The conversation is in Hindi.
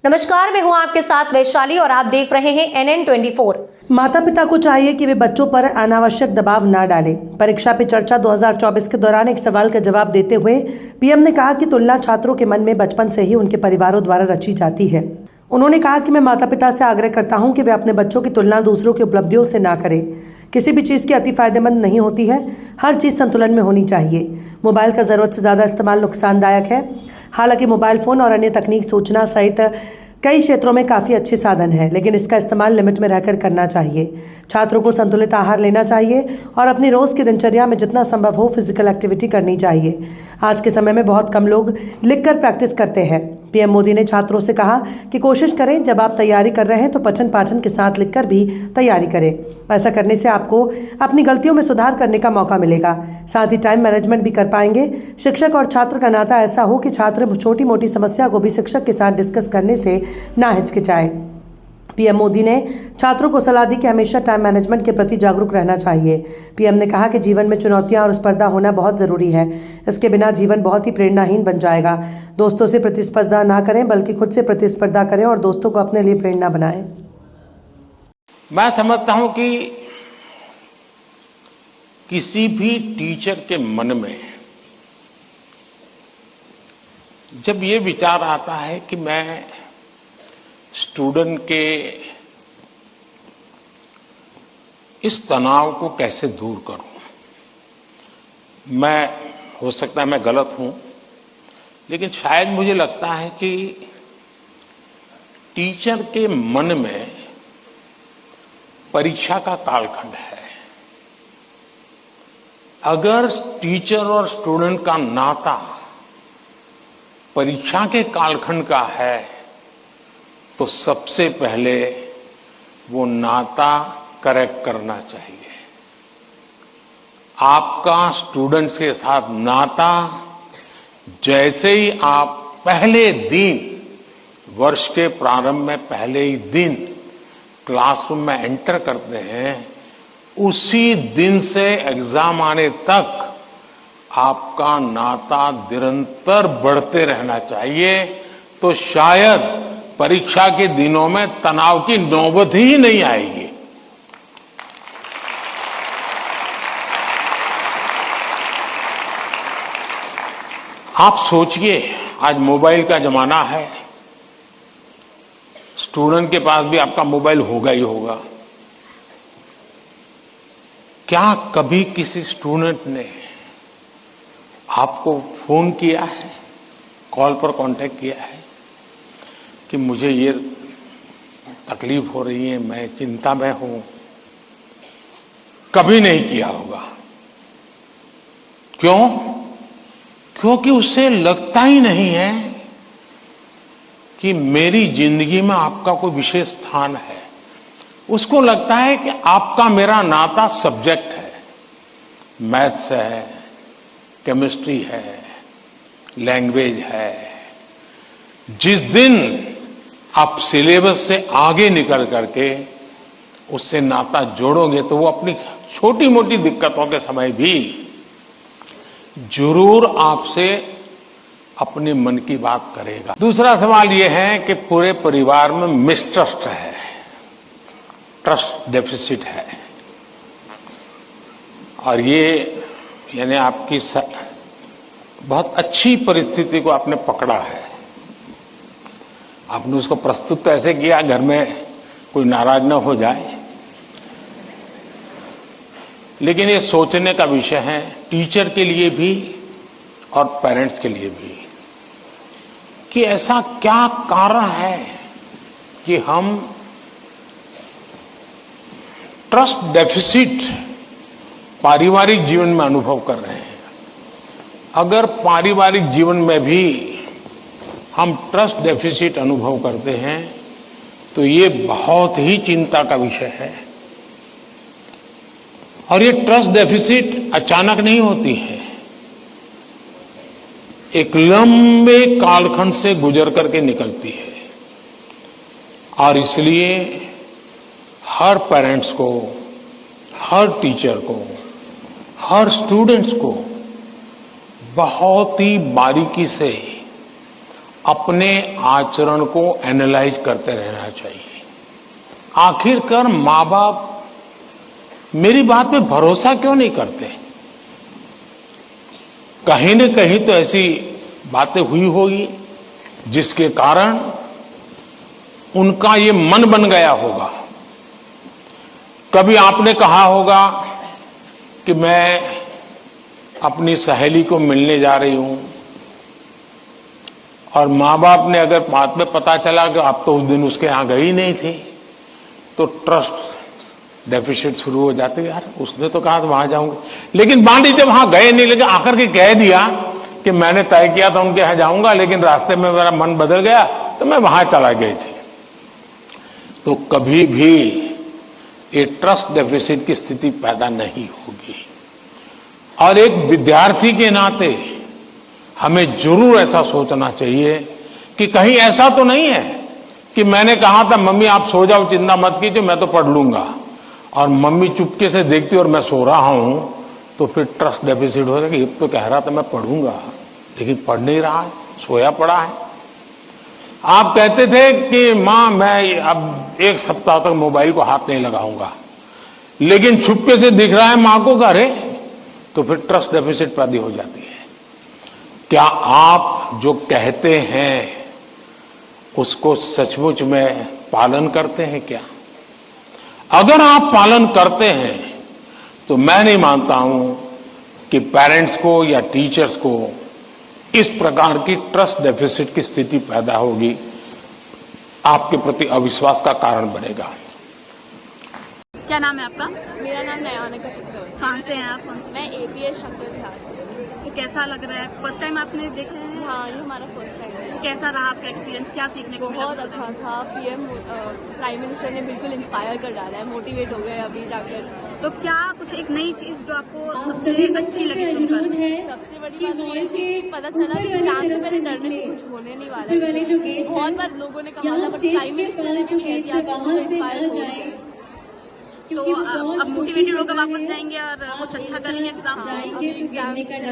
नमस्कार, मैं हूं आपके साथ वैशाली और आप देख रहे हैं NN24। माता पिता को चाहिए कि वे बच्चों पर अनावश्यक दबाव न डालें। परीक्षा पे चर्चा 2024 के दौरान एक सवाल का जवाब देते हुए पीएम ने कहा कि तुलना छात्रों के मन में बचपन से ही उनके परिवारों द्वारा रची जाती है। उन्होंने कहा कि मैं माता पिता से आग्रह करता हूं कि वे अपने बच्चों की तुलना दूसरों की उपलब्धियों से ना करें। किसी भी चीज़ की अति फायदेमंद नहीं होती है, हर चीज़ संतुलन में होनी चाहिए। मोबाइल का ज़रूरत से ज़्यादा इस्तेमाल नुकसानदायक है। हालांकि मोबाइल फ़ोन और अन्य तकनीक सूचना सहित कई क्षेत्रों में काफ़ी अच्छे साधन हैं, लेकिन इसका इस्तेमाल लिमिट में रहकर करना चाहिए। छात्रों को संतुलित आहार लेना चाहिए और अपनी रोज़ की दिनचर्या में जितना संभव हो फिजिकल एक्टिविटी करनी चाहिए। आज के समय में बहुत कम लोग लिखकर प्रैक्टिस करते हैं। पीएम मोदी ने छात्रों से कहा कि कोशिश करें जब आप तैयारी कर रहे हैं तो पठन पाठन के साथ लिखकर भी तैयारी करें। ऐसा करने से आपको अपनी गलतियों में सुधार करने का मौका मिलेगा, साथ ही टाइम मैनेजमेंट भी कर पाएंगे। शिक्षक और छात्र का नाता ऐसा हो कि छात्र छोटी मोटी समस्या को भी शिक्षक के साथ डिस्कस करने से ना हिचकिचाए। पीएम मोदी ने छात्रों को सलाह दी कि हमेशा टाइम मैनेजमेंट के प्रति जागरूक रहना चाहिए। पीएम ने कहा कि जीवन में चुनौतियां और स्पर्धा होना बहुत ज़रूरी है। इसके बिना जीवन बहुत ही प्रेरणाहीन बन जाएगा। दोस्तों से प्रतिस्पर्धा ना करें, बल्कि खुद से प्रतिस्पर्धा करें और दोस्तों को अपने लिए प्रेरणा बनाएं। मैं समझता हूं कि किसी भी टीचर के मन में जब ये विचार आता है कि मैं स्टूडेंट के इस तनाव को कैसे दूर करूं, हो सकता है मैं गलत हूं, लेकिन शायद मुझे लगता है कि टीचर के मन में परीक्षा का कालखंड है। अगर टीचर और स्टूडेंट का नाता परीक्षा के कालखंड का है तो सबसे पहले वो नाता करेक्ट करना चाहिए। आपका स्टूडेंट्स के साथ नाता जैसे ही आप पहले दिन, वर्ष के प्रारंभ में पहले ही दिन क्लासरूम में एंटर करते हैं, उसी दिन से एग्जाम आने तक आपका नाता निरंतर बढ़ते रहना चाहिए। तो शायद परीक्षा के दिनों में तनाव की नौबत ही नहीं आएगी। आप सोचिए, आज मोबाइल का जमाना है, स्टूडेंट के पास भी आपका मोबाइल होगा ही होगा। क्या कभी किसी स्टूडेंट ने आपको फोन किया है, कॉल पर कांटेक्ट किया है कि मुझे ये तकलीफ हो रही है, मैं चिंता में हूं? कभी नहीं किया होगा। क्यों? क्योंकि उसे लगता ही नहीं है कि मेरी जिंदगी में आपका कोई विशेष स्थान है। उसको लगता है कि आपका मेरा नाता सब्जेक्ट है, मैथ्स है, केमिस्ट्री है, लैंग्वेज है। जिस दिन आप सिलेबस से आगे निकल करके उससे नाता जोड़ोगे तो वो अपनी छोटी मोटी दिक्कतों के समय भी जरूर आपसे अपने मन की बात करेगा। दूसरा सवाल यह है कि पूरे परिवार में मिसट्रस्ट है, ट्रस्ट डेफिसिट है, और ये यानी आपकी बहुत अच्छी परिस्थिति को आपने पकड़ा है। आपने उसको प्रस्तुत तो ऐसे किया घर में कोई नाराज न हो जाए, लेकिन ये सोचने का विषय है टीचर के लिए भी और पेरेंट्स के लिए भी कि ऐसा क्या कारण है कि हम ट्रस्ट डेफिसिट पारिवारिक जीवन में अनुभव कर रहे हैं। अगर पारिवारिक जीवन में भी हम ट्रस्ट डेफिसिट अनुभव करते हैं तो ये बहुत ही चिंता का विषय है। और ये ट्रस्ट डेफिसिट अचानक नहीं होती है, एक लंबे कालखंड से गुजर करके निकलती है। और इसलिए हर पेरेंट्स को, हर टीचर को, हर स्टूडेंट्स को बहुत ही बारीकी से अपने आचरण को एनालाइज करते रहना चाहिए। आखिरकार माँ बाप मेरी बात पे भरोसा क्यों नहीं करते? कहीं न कहीं तो ऐसी बातें हुई होगी जिसके कारण उनका ये मन बन गया होगा। कभी आपने कहा होगा कि मैं अपनी सहेली को मिलने जा रही हूं, और मां बाप ने अगर बाद में पता चला कि आप तो उस दिन उसके यहां गई नहीं थी, तो ट्रस्ट डेफिसिट शुरू हो जाते। यार उसने तो कहा था वहां जाऊंगी, लेकिन मान लीजिए वहां गए नहीं, लेकिन आकर के कह दिया कि मैंने तय किया था उनके यहां जाऊंगा, लेकिन रास्ते में मेरा मन बदल गया तो मैं वहां चला गई थी। तो कभी भी ये ट्रस्ट डेफिसिट की स्थिति पैदा नहीं होगी। और एक विद्यार्थी के नाते हमें जरूर ऐसा सोचना चाहिए कि कहीं ऐसा तो नहीं है कि मैंने कहा था मम्मी आप सो जाओ, चिंता मत कीजिए, मैं तो पढ़ लूंगा, और मम्मी चुपके से देखती और मैं सो रहा हूं, तो फिर ट्रस्ट डेफिसिट हो जाएगा। ये तो कह रहा था मैं पढ़ूंगा, लेकिन पढ़ नहीं रहा है, सोया पड़ा है। आप कहते थे कि मां मैं अब 1 सप्ताह तक मोबाइल को हाथ नहीं लगाऊंगा, लेकिन छुपके से दिख रहा है मां को, अरे तो फिर ट्रस्ट डेफिसिट पैदा हो जाती है। क्या आप जो कहते हैं उसको सचमुच में पालन करते हैं क्या? अगर आप पालन करते हैं तो मैं नहीं मानता हूं कि पेरेंट्स को या टीचर्स को इस प्रकार की ट्रस्ट डेफिसिट की स्थिति पैदा होगी, आपके प्रति अविश्वास का कारण बनेगा। क्या नाम है आपका? मेरा नाम नयानिका चक्रवर्ती। कहाँ से हैं आप? कौन से? मैं एपीएस शंकर बिहार से। तो कैसा लग रहा है? फर्स्ट टाइम आपने देखा है? हाँ, ये हमारा फर्स्ट टाइम है। तो कैसा रहा आपका एक्सपीरियंस? क्या सीखने को मिला? बहुत अच्छा था। पीएम प्राइम मिनिस्टर ने बिल्कुल इंस्पायर कर डाला है, मोटिवेट हो गए अभी जाकर। तो क्या कुछ एक नई चीज जो आपको सबसे अच्छी लगी सुनकर? सबसे बड़ी बात ये थी कि पता चला कि एग्जाम से पहले डरने से कुछ होने नहीं वाला है। बहुत बार लोगों ने कहा था, बट प्राइम मिनिस्टर ने भी कह दिया कि इंस्पायर हो गए। तो अब मोटिवेटेड होकर वापस जाएंगे और कुछ अच्छा करेंगे एग्जाम।